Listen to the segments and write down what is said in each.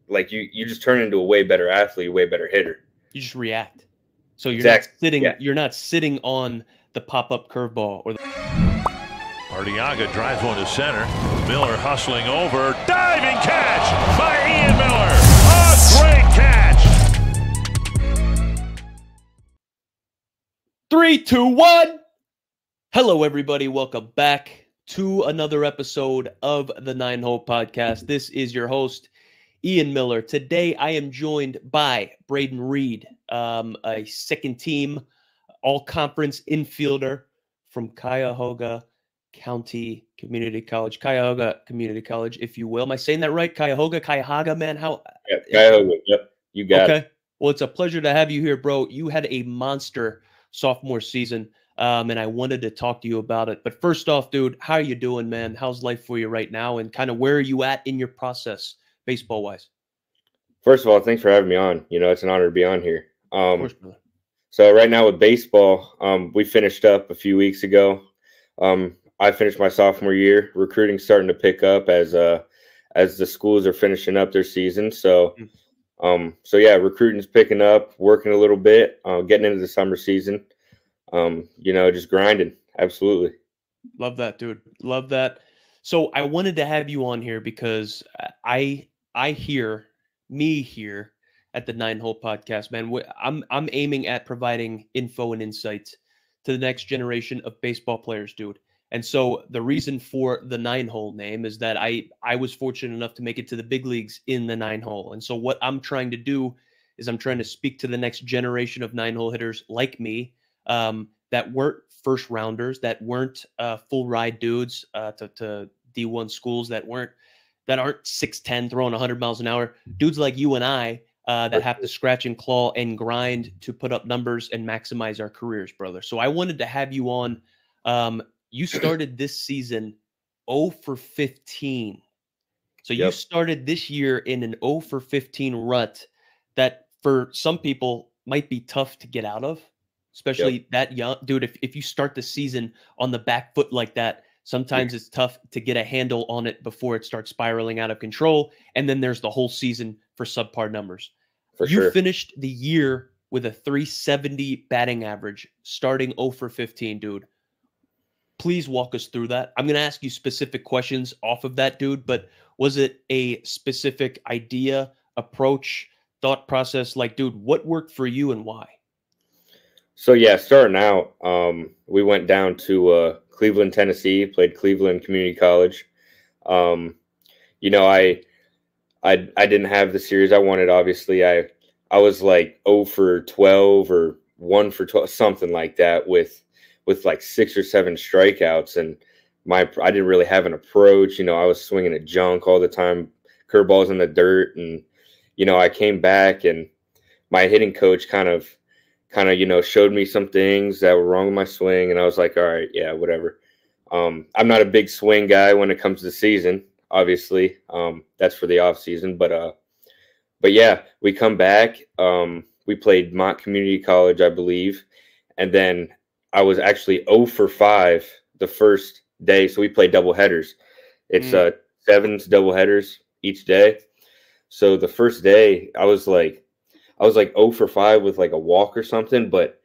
like you just turn into a way better athlete, way better hitter. You just react. So you're Exactly. not sitting. Yeah. You're not sitting on the pop-up curveball or the. Arteaga drives one to center. Miller hustling over. Diving catch by Ian Miller. A great catch. 3, 2, 1. Hello, everybody. Welcome back to another episode of the 9 Hole Podcast. This is your host, Ian Miller. Today, I am joined by Braden Reed, a second-team all-conference infielder from Cuyahoga Community College, if you will. Am I saying that right? Cuyahoga, man. How? Yeah, Cuyahoga. Yep, you got it. Well, it's a pleasure to have you here, bro. You had a monster sophomore season, and I wanted to talk to you about it. But first off, dude, how are you doing, man? How's life for you right now, and kind of where are you at in your process, baseball-wise? First of all, thanks for having me on. You know, it's an honor to be on here. Of course, brother. So right now with baseball, we finished up a few weeks ago. I finished my sophomore year. Recruiting starting to pick up as the schools are finishing up their season. So, yeah, recruiting's picking up, working a little bit, getting into the summer season. Just grinding. Absolutely. Love that, dude. Love that. So I wanted to have you on here because I hear me here at the 9 Hole Podcast, man. I'm aiming at providing info and insights to the next generation of baseball players, dude. And so the reason for the 9 Hole name is that I was fortunate enough to make it to the big leagues in the 9 Hole. And so what I'm trying to do is I'm trying to speak to the next generation of 9 Hole hitters like me, that weren't first rounders, that weren't full ride dudes to D1 schools, that aren't 6'10", throwing 100 miles an hour, dudes like you and I that have to scratch and claw and grind to put up numbers and maximize our careers, brother. So I wanted to have you on. You started this season 0 for 15. So you started this year in an 0 for 15 rut that for some people might be tough to get out of, especially that young. Dude, if you start the season on the back foot like that, sometimes it's tough to get a handle on it before it starts spiraling out of control. And then there's the whole season for subpar numbers. You finished the year with a 370 batting average, starting 0 for 15, dude. Please walk us through that. I'm going to ask you specific questions off of that, dude, but was it a specific idea, approach, thought process? Like, dude, what worked for you and why? So, yeah, starting out, we went down to Cleveland, Tennessee, played Cleveland Community College. I didn't have the series I wanted, obviously. I was like 0 for 12 or 1 for 12, something like that with like 6 or 7 strikeouts. And I didn't really have an approach. I was swinging at junk all the time, curveballs in the dirt. And, I came back and my hitting coach kind of, showed me some things that were wrong with my swing. And I was like, all right, yeah, whatever. I'm not a big swing guy when it comes to the season, obviously. That's for the off season. But yeah, we come back. We played Mott Community College, I believe. And then I was actually 0 for 5 the first day. So we played double headers. It's 7 double headers each day. So the first day I was like 0 for 5 with like a walk or something, but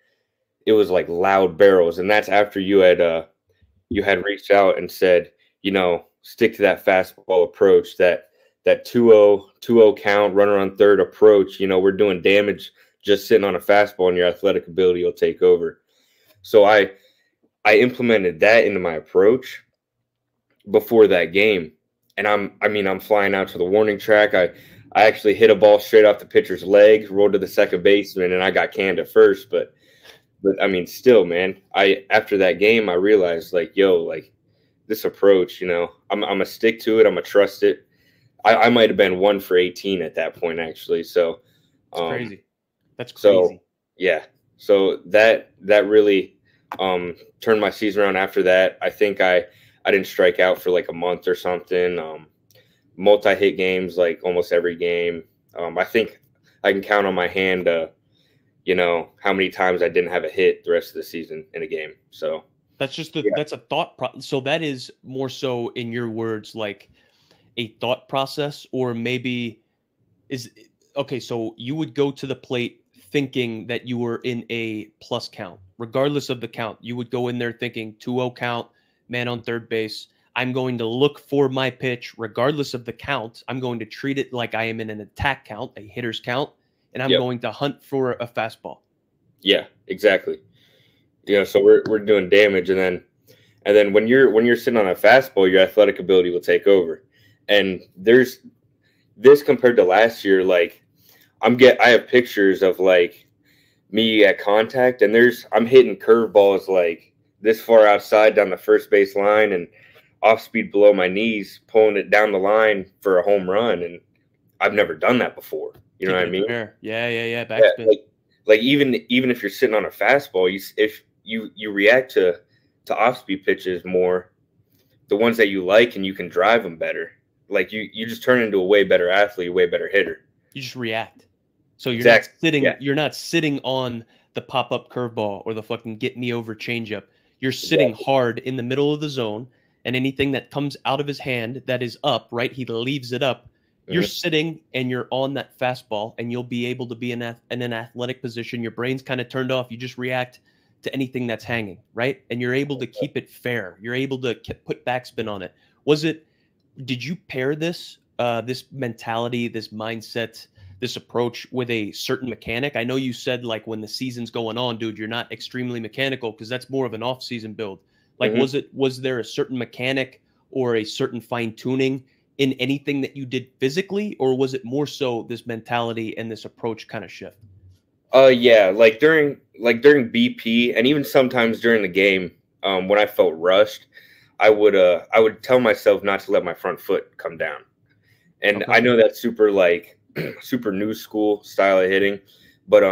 it was like loud barrels. And that's after you had reached out and said, stick to that fastball approach, that 2-0 count, runner on third approach. We're doing damage just sitting on a fastball, and your athletic ability will take over. So I implemented that into my approach before that game. And I'm flying out to the warning track. I actually hit a ball straight off the pitcher's leg, rolled to the second baseman, and I got canned at first. But still, man, after that game, I realized this approach, I'm going to stick to it. I'm going to trust it. I might have been 1 for 18 at that point, actually. So that's crazy. That's crazy. So, yeah. So that really turned my season around after that. I think I didn't strike out for like a month or something. Multi-hit games like almost every game. I think I can count on my hand, how many times I didn't have a hit the rest of the season in a game. So that's just that's a thought so that is more so, in your words, like a thought process, or maybe Okay, so you would go to the plate thinking that you were in a plus count, regardless of the count. You would go in there thinking 2-0 count, man on third base. I'm going to look for my pitch, regardless of the count. I'm going to treat it like I am in an attack count, a hitter's count, and I'm going to hunt for a fastball. Yeah, exactly. So we're doing damage, and then when you're sitting on a fastball, your athletic ability will take over. And there's this compared to last year, like I have pictures of like me at contact, and I'm hitting curveballs like this far outside down the first base line and off speed below my knees, pulling it down the line for a home run. And I've never done that before. You know what I mean? Fair. Yeah. Backspin. Like even if you're sitting on a fastball, if you react to off speed pitches more, the ones that you like, and you can drive them better. Like you just turn into a way better athlete, a way better hitter. You just react. So you're not sitting. Yeah. You're not sitting on the pop up curveball or the fucking get me over changeup. You're sitting hard in the middle of the zone, and anything that comes out of his hand that is up, right? He leaves it up. You're sitting and you're on that fastball, and you'll be able to be in an athletic position. Your brain's kind of turned off. You just react to anything that's hanging, right? And you're able to keep it fair. You're able to put backspin on it. Did you pair this mentality, this mindset, this approach with a certain mechanic? I know you said like when the season's going on, dude, you're not extremely mechanical because that's more of an off-season build. Like, was there a certain mechanic or a certain fine tuning in anything that you did physically, or was it more so this mentality and this approach kind of shift? Yeah, like during BP, and even sometimes during the game, when I felt rushed, I would tell myself not to let my front foot come down. And I know that's super super new school style of hitting, but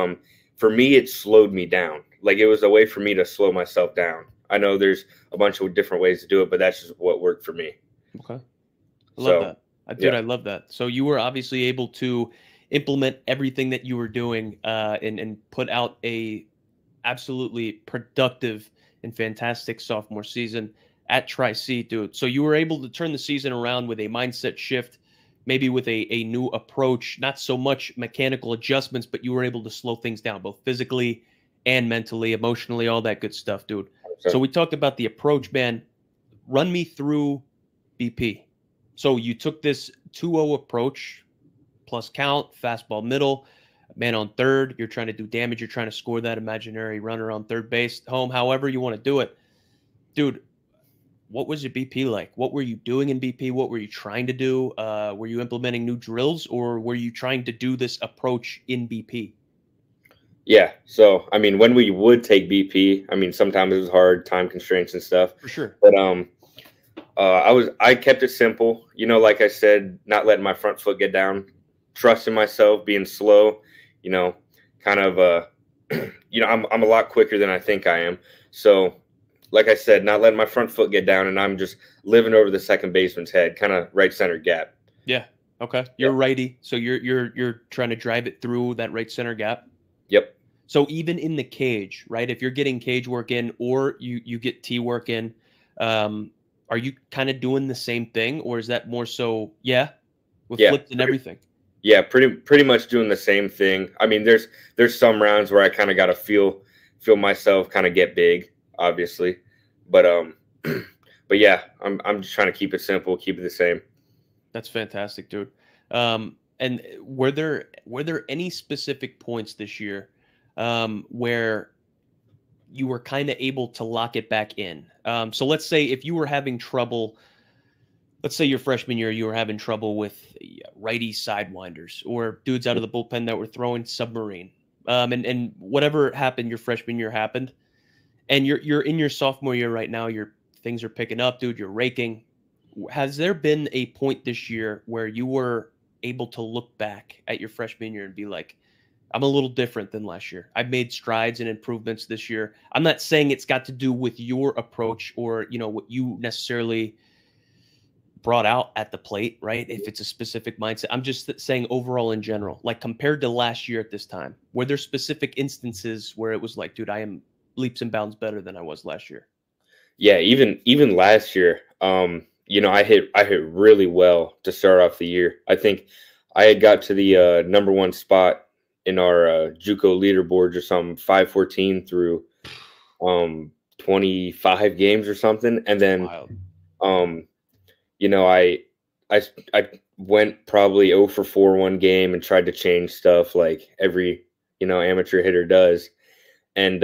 for me it slowed me down. Like, it was a way for me to slow myself down. I know there's a bunch of different ways to do it, but that's just what worked for me. Okay. I love that. I love that. So you were obviously able to implement everything that you were doing and put out a absolutely productive and fantastic sophomore season at Tri-C, dude. So you were able to turn the season around with a mindset shift, maybe with a new approach, not so much mechanical adjustments, but you were able to slow things down, both physically and mentally, emotionally, all that good stuff, dude. Okay. So we talked about the approach, man. Run me through BP. So you took this 2-0 approach, plus count, fastball middle, man on third. You're trying to do damage. You're trying to score that imaginary runner on third base, home, however you want to do it. Dude, what was your BP like? What were you doing in BP? What were you trying to do? Were you implementing new drills, or were you trying to do this approach in BP? Yeah. So, I mean, when we would take BP, I mean, sometimes it was hard, time constraints and stuff. For sure. But I kept it simple. Like I said, not letting my front foot get down, trusting myself, being slow, kind of, I'm a lot quicker than I think I am. So, like I said, not letting my front foot get down, and I'm just living over the second baseman's head, kind of right center gap. Yeah. Okay. You're righty. So you're trying to drive it through that right center gap. Yep. So even in the cage, right? If you're getting cage work in, or you get tee work in, are you kind of doing the same thing, or is that more so, with flips and everything? Yeah, pretty much doing the same thing. I mean, there's some rounds where I kind of got to feel myself kind of get big, obviously, but yeah, I'm just trying to keep it simple, keep it the same. That's fantastic, dude. And were there any specific points this year where you were kind of able to lock it back in? So let's say if you were having trouble, let's say your freshman year, you were having trouble with righty sidewinders or dudes out of the bullpen that were throwing submarine. And whatever happened your freshman year happened. And you're in your sophomore year right now, your things are picking up, dude, you're raking. Has there been a point this year where you were able to look back at your freshman year and be like, I'm a little different than last year. I've made strides and improvements this year. I'm not saying it's got to do with your approach or, what you necessarily brought out at the plate, right? If it's a specific mindset. I'm just saying overall in general, like compared to last year at this time, were there specific instances where it was like, dude, I am leaps and bounds better than I was last year? Yeah, even last year, I hit really well to start off the year. I think I had got to the #1 spot in our JUCO leaderboards or something, 514 through 25 games or something. And then, you know, I went probably 0 for 4 one game and tried to change stuff like every, you know, amateur hitter does, and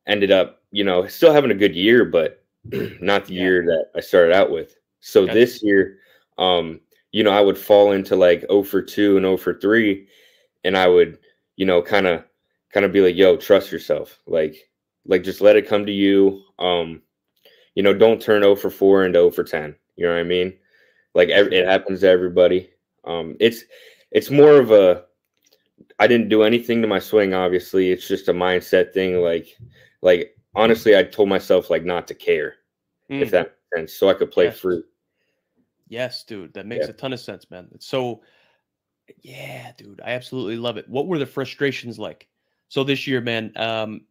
ended up, you know, still having a good year, but not the year that I started out with. So this year, you know, I would fall into like 0 for 2 and 0 for 3, and I would, you know, kind of be like, yo, trust yourself. Like just let it come to you. You know, don't turn 0 for 4 into 0 for 10. You know what I mean? Like it happens to everybody. It's more of a, I didn't do anything to my swing. Obviously, it's just a mindset thing. Like honestly, I told myself like not to care, if that makes sense, so I could play free. Yes, dude, that makes a ton of sense, man. So, yeah, dude, I absolutely love it. What were the frustrations like? So this year, man,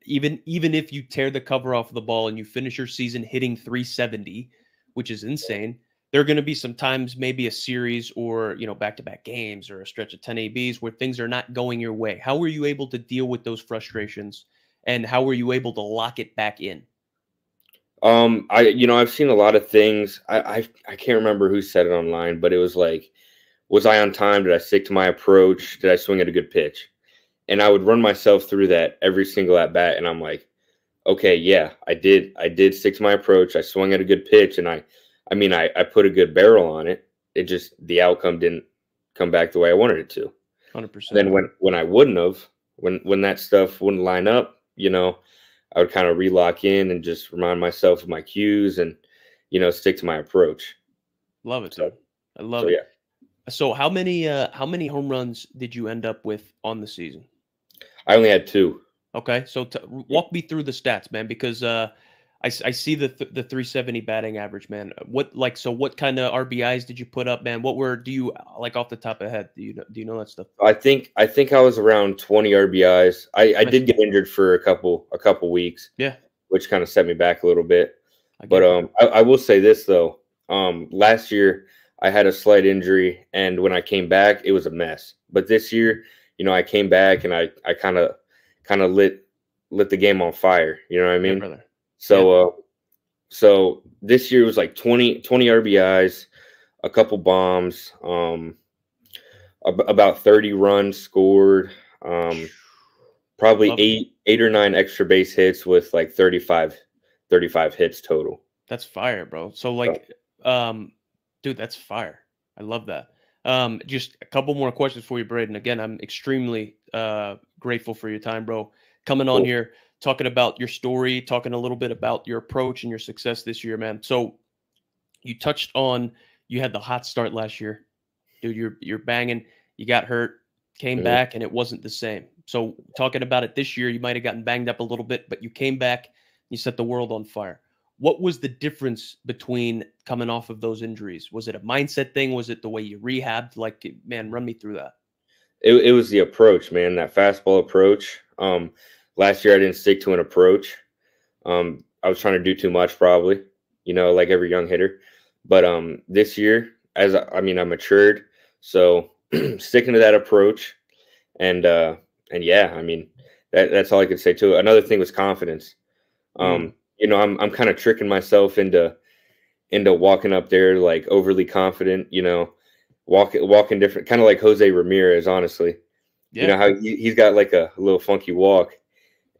even if you tear the cover off of the ball and you finish your season hitting 370, which is insane, there are going to be some times, maybe a series or, you know, back-to-back games or a stretch of 10 ABs where things are not going your way. How were you able to deal with those frustrations, and how were you able to lock it back in? You know, I've seen a lot of things. I can't remember who said it online, but it was like, was I on time? Did I stick to my approach? Did I swing at a good pitch? And I would run myself through that every single at bat, and I'm like, okay, yeah, I did stick to my approach. I swung at a good pitch, and I put a good barrel on it. It just, the outcome didn't come back the way I wanted it to. 100%. Then when I wouldn't have, when that stuff wouldn't line up, you know, I would kind of relock in and just remind myself of my cues and, you know, stick to my approach. Love it, dude. I love it. Yeah. So how many home runs did you end up with on the season? I only had 2. Okay, so walk me through the stats, man, because I see the 370 batting average, man. What kind of RBIs did you put up, man? Do you like off the top of the head? Do you know that stuff? I think I was around 20 RBIs. I did get injured for a couple weeks. Yeah, which kind of set me back a little bit. But I will say this though. Last year I had a slight injury, and when I came back, it was a mess. But this year, you know, I came back and I kind of lit the game on fire. You know what I mean? Yeah, brother. So this year was like 20 RBIs, a couple bombs, about 30 runs scored, probably eight or 9 extra base hits with like 35 hits total. That's fire, bro. So like, dude, that's fire. I love that. Just a couple more questions for you, Braden. Again, I'm extremely grateful for your time, bro. Coming on here, talking about your story, talking a little bit about your approach and your success this year, man. So you touched on, you had the hot start last year. Dude, you're banging. You got hurt, came back, and it wasn't the same. So talking about it this year, you might have gotten banged up a little bit, but you came back, you set the world on fire. What was the difference between coming off of those injuries? Was it a mindset thing? Was it the way you rehabbed? Like, man, run me through that. It was the approach, man, that fastball approach. Last year I didn't stick to an approach. I was trying to do too much probably, you know, like every young hitter. But this year, I matured. So sticking to that approach, and yeah, I mean, that's all I could say to it. Another thing was confidence. You know, I'm kind of tricking myself into walking up there like overly confident, you know, walking different, kind of like Jose Ramirez, honestly. Yeah. You know how he's got like a little funky walk,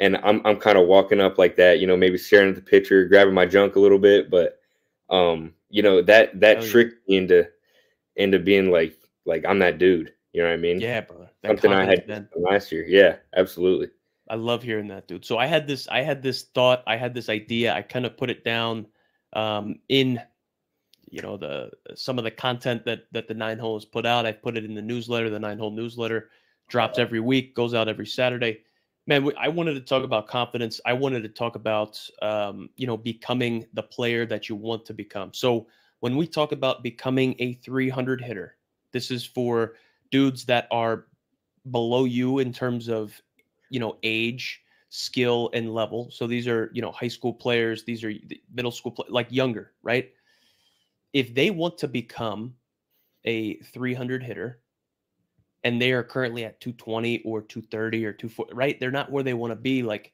and I'm kind of walking up like that, you know, maybe staring at the pitcher, grabbing my junk a little bit, but you know, that tricked me into being like I'm that dude. You know what I mean? Yeah, brother. Something I had last year. Yeah, absolutely. I love hearing that, dude. So I had this thought, I had this idea. I kind of put it down in, you know, some of the content that the 9 Hole has put out. I put it in the newsletter. The 9 Hole newsletter drops every week, goes out every Saturday. Man, I wanted to talk about confidence. I wanted to talk about, you know, becoming the player that you want to become. So when we talk about becoming a 300 hitter, this is for dudes that are below you in terms of, you know, age, skill, and level. So these are, you know, high school players. These are middle school, like younger, right? If they want to become a 300 hitter, and they are currently at 220 or 230 or 240, right? They're not where they want to be. Like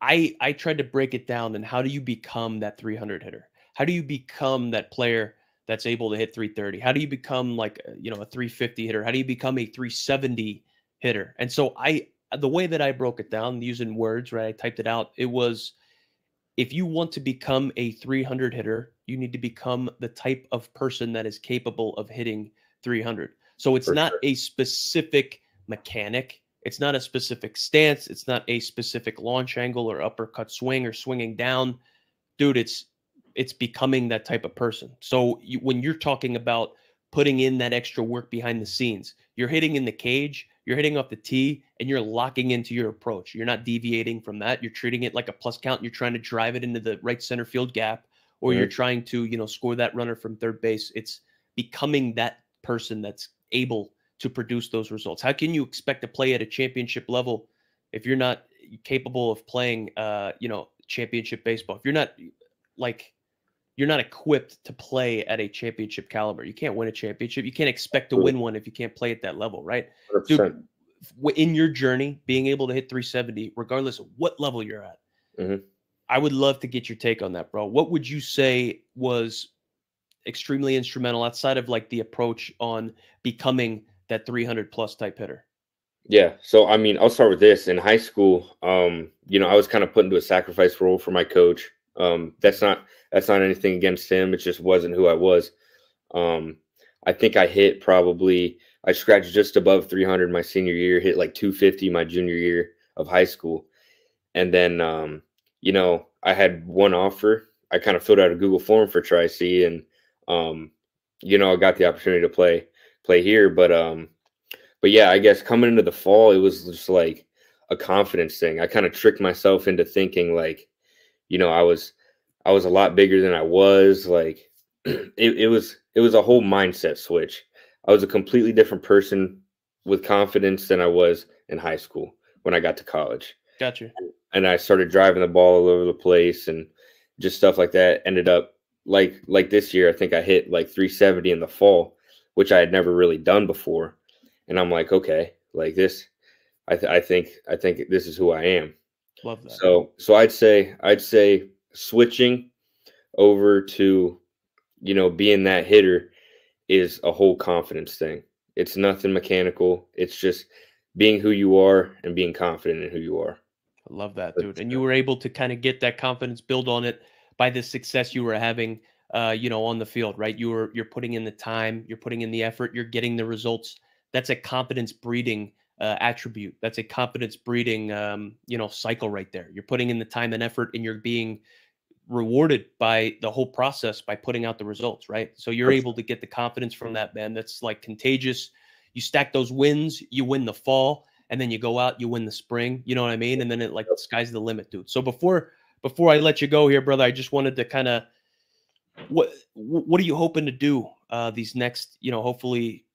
I tried to break it down. And how do you become that 300 hitter? How do you become that player that's able to hit 330? How do you become like, a 350 hitter? How do you become a 370 hitter? And so the way that I broke it down using words, right? I typed it out. It was, if you want to become a 300 hitter, you need to become the type of person that is capable of hitting 300. So it's not a specific mechanic. It's not a specific stance. It's not a specific launch angle or uppercut swing or swinging down. Dude, it's becoming that type of person. So when you're talking about putting in that extra work behind the scenes, you're hitting in the cage, you're hitting off the tee, and you're locking into your approach. You're not deviating from that. You're treating it like a plus count. You're trying to drive it into the right center field gap, or you're trying to, score that runner from third base. It's becoming that person that's able to produce those results. How can you expect to play at a championship level if you're not capable of playing, championship baseball? If you're not equipped to play at a championship caliber. You can't win a championship. You can't expect to win one if you can't play at that level, right? 100%. Dude, in your journey, being able to hit 370, regardless of what level you're at, I would love to get your take on that, bro. What would you say was extremely instrumental outside of like the approach on becoming that 300 plus type hitter? Yeah. So, I mean, I'll start with this. In high school, I was kind of put into a sacrifice role for my coach. That's not anything against him. It just wasn't who I was. I think I scratched just above 300 my senior year, hit like 250 my junior year of high school. And then, I had one offer. I kind of filled out a Google form for Tri-C, and, I got the opportunity to play here. But yeah, I guess coming into the fall, it was just like a confidence thing. I kind of tricked myself into thinking like, I was a lot bigger than I was. Like it was a whole mindset switch. I was a completely different person with confidence than I was in high school when I got to college. Gotcha. And I started driving the ball all over the place and just stuff like that. Ended up like this year, I think I hit like 370 in the fall, which I had never really done before. And I'm like, okay, like this, I think this is who I am. Love that. So I'd say switching over to, being that hitter is a whole confidence thing. It's nothing mechanical. It's just being who you are and being confident in who you are. I love that, dude. And you were able to kind of get that confidence, build on it by the success you were having, on the field, right? You're putting in the time, you're putting in the effort, you're getting the results. That's a confidence breeding attribute. That's a confidence breeding, cycle right there. You're putting in the time and effort, and you're being rewarded by the whole process by putting out the results, right? So you're able to get the confidence from that, man. That's like contagious. You stack those wins, you win the fall, and then you go out, you win the spring. You know what I mean? And then it like the sky's the limit, dude. So before I let you go here, brother, I just wanted to kind of what are you hoping to do these next, hopefully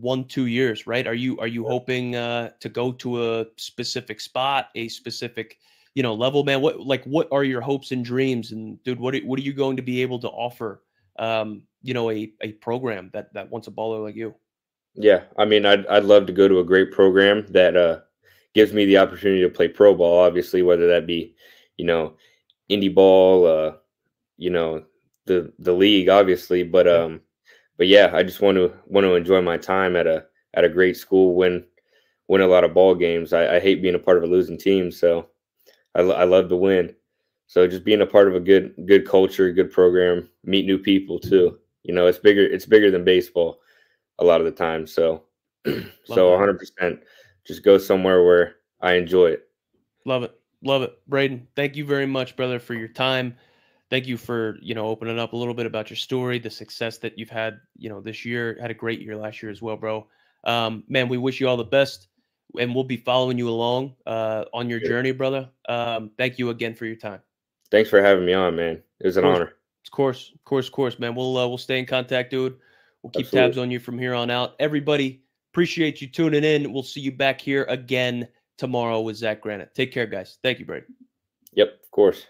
1-2 years, right? Are you hoping to go to a specific spot, a specific, level, man? What are your hopes and dreams? And dude, what are you going to be able to offer, a program that wants a baller like you? Yeah. I mean, I'd love to go to a great program that gives me the opportunity to play pro ball, obviously, whether that be, indie ball, the league, obviously, but yeah, I just want to enjoy my time at a great school, win a lot of ball games. I hate being a part of a losing team, so I love to win. So just being a part of a good culture, good program, meet new people too. It's bigger than baseball a lot of the time. So 100% just go somewhere where I enjoy it. Love it, Braden. Thank you very much, brother, for your time. Thank you for, opening up a little bit about your story, the success that you've had, this year. Had a great year last year as well, bro. Man, we wish you all the best, and we'll be following you along on your journey, brother. Thank you again for your time. Thanks for having me on, man. It was an honor. Of course, man. We'll stay in contact, dude. We'll keep tabs on you from here on out. Everybody, appreciate you tuning in. We'll see you back here again tomorrow with Zach Granite. Take care, guys. Thank you, Braden. Yep, of course.